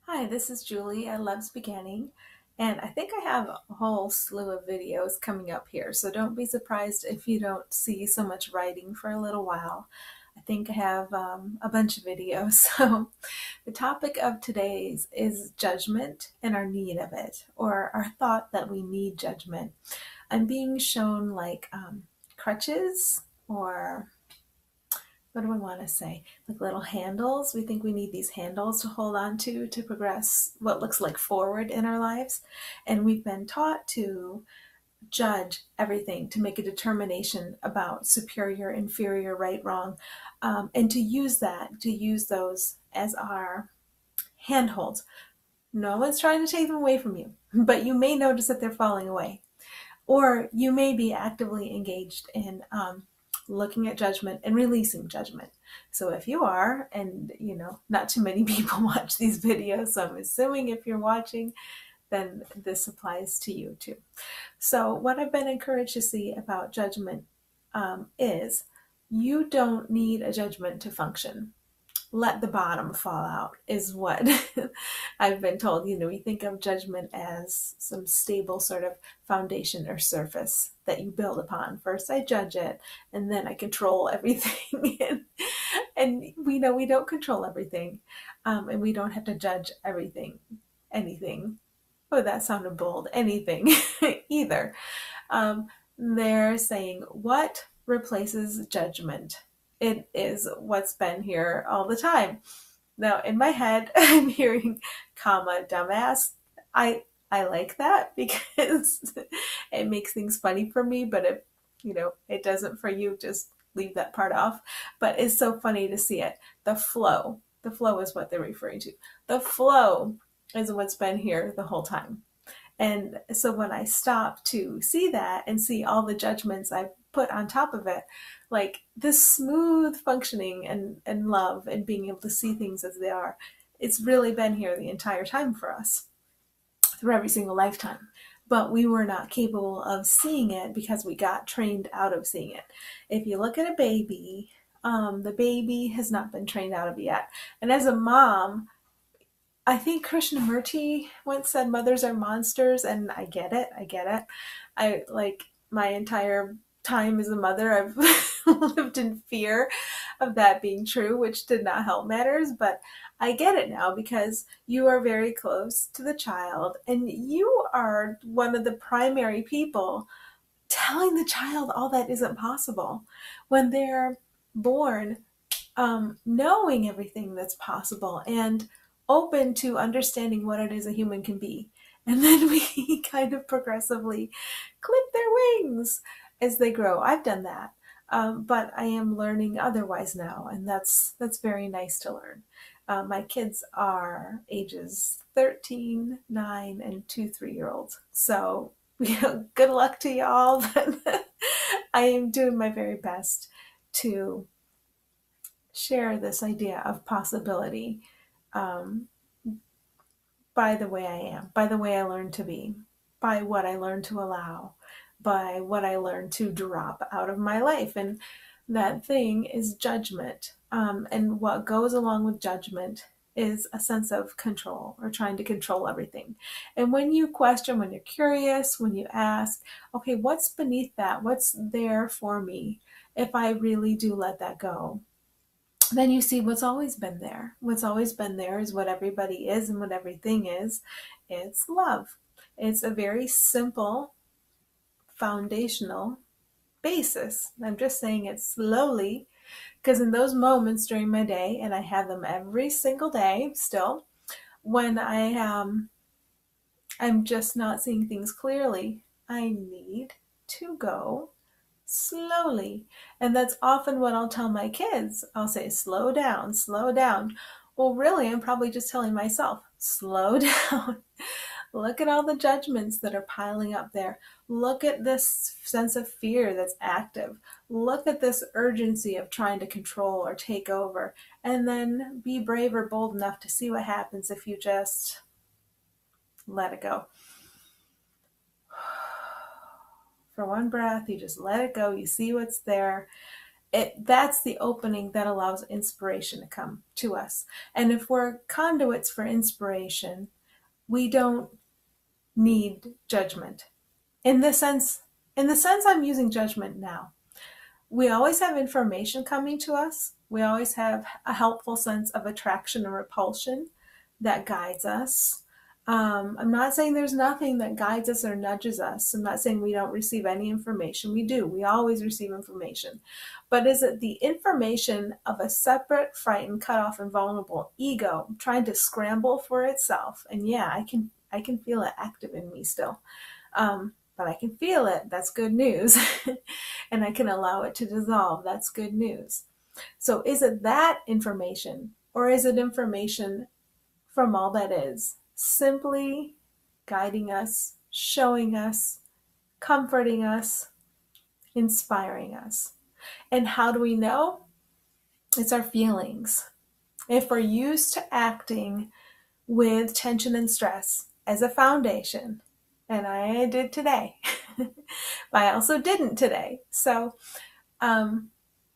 Hi, this is Julie at Loves Beginning, and I think I have a whole slew of videos coming up here, so don't be surprised if you don't see so much writing for a little while. I think I have a bunch of videos. So the topic of today's is judgment and our need of it, or our thought that we need judgment. I'm being shown like crutches or what do I want to say? Like little handles. We think we need these handles to hold on to progress what looks like forward in our lives. And we've been taught to judge everything, to make a determination about superior, inferior, right, wrong, and to use those as our handholds. No one's trying to take them away from you, but you may notice that they're falling away. Or you may be actively engaged in looking at judgment and releasing judgment. So if you are, and not too many people watch these videos, so I'm assuming if you're watching, then this applies to you too. So what I've been encouraged to see about judgment is you don't need a judgment to function. Let the bottom fall out is what I've been told. We think of judgment as some stable sort of foundation or surface that you build upon. First I judge it, and then I control everything. And we know we don't control everything, and we don't have to judge everything, anything. Oh, that sounded bold. Anything either. They're saying, what replaces judgment? It is what's been here all the time. Now, in my head, I'm hearing, comma, dumbass. I like that because it makes things funny for me, but it doesn't for you, just leave that part off. But it's so funny to see it. The flow. The flow is what they're referring to. The flow is what's been here the whole time. And so when I stop to see that and see all the judgments I've put on top of it, like this smooth functioning and love and being able to see things as they are, it's really been here the entire time for us through every single lifetime. But we were not capable of seeing it because we got trained out of seeing it. If you look at a baby, the baby has not been trained out of it yet. And as a mom, I think Krishnamurti once said mothers are monsters, and I get it. I get it. I like my entire time as a mother, I've lived in fear of that being true, which did not help matters, but I get it now because you are very close to the child and you are one of the primary people telling the child all that isn't possible when they're born, knowing everything that's possible and open to understanding what it is a human can be. And then we kind of progressively clip their wings as they grow. I've done that. But I am learning otherwise now, and that's very nice to learn. My kids are ages 13, 9, and 2 3-year olds. So good luck to y'all. I am doing my very best to share this idea of possibility, um, by the way I am, by the way I learn to be, by what I learn to allow, by what I learn to drop out of my life. And that thing is judgment. And what goes along with judgment is a sense of control or trying to control everything. And when you question, when you're curious, when you ask, okay, what's beneath that? What's there for me if I really do let that go? Then you see what's always been there. What's always been there is what everybody is and what everything is. It's love. It's a very simple, foundational basis. I'm just saying it slowly because in those moments during my day, and I have them every single day still, when I'm just not seeing things clearly, I need to go slowly. And that's often what I'll tell my kids. I'll say, slow down, slow down. Well, really, I'm probably just telling myself, slow down. Look at all the judgments that are piling up there. Look at this sense of fear that's active. Look at this urgency of trying to control or take over. And then be brave or bold enough to see what happens if you just let it go. For one breath, you just let it go. You see what's there. that's the opening that allows inspiration to come to us. And if we're conduits for inspiration, we don't need judgment. In the sense I'm using judgment now. We always have information coming to us. We always have a helpful sense of attraction and repulsion that guides us. I'm not saying there's nothing that guides us or nudges us. I'm not saying we don't receive any information. We do. We always receive information. But is it the information of a separate, frightened, cut off, and vulnerable ego trying to scramble for itself? And yeah, I can feel it active in me still. But I can feel it. That's good news. And I can allow it to dissolve. That's good news. So is it that information, or is it information from all that is, simply guiding us, showing us, comforting us, inspiring us? And how do we know? It's our feelings. If we're used to acting with tension and stress as a foundation, and I did today, but I also didn't today. So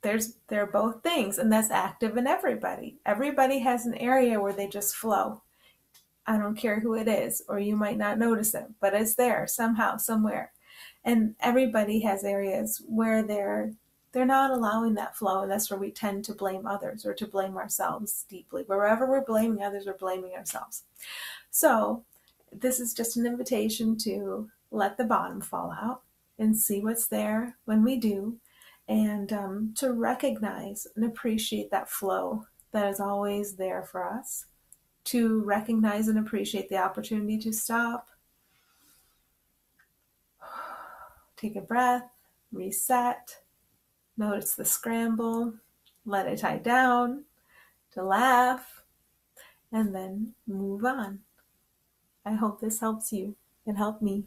they're both things, and that's active in everybody. Everybody has an area where they just flow. I don't care who it is, or you might not notice it, but it's there somehow, somewhere. And everybody has areas where they're not allowing that flow, and that's where we tend to blame others or to blame ourselves deeply. Wherever we're blaming others, we're blaming ourselves. So this is just an invitation to let the bottom fall out and see what's there when we do, and to recognize and appreciate that flow that is always there for us, to recognize and appreciate the opportunity to stop, take a breath, reset, notice the scramble, let it die down, to laugh, and then move on. I hope this helps you and help me.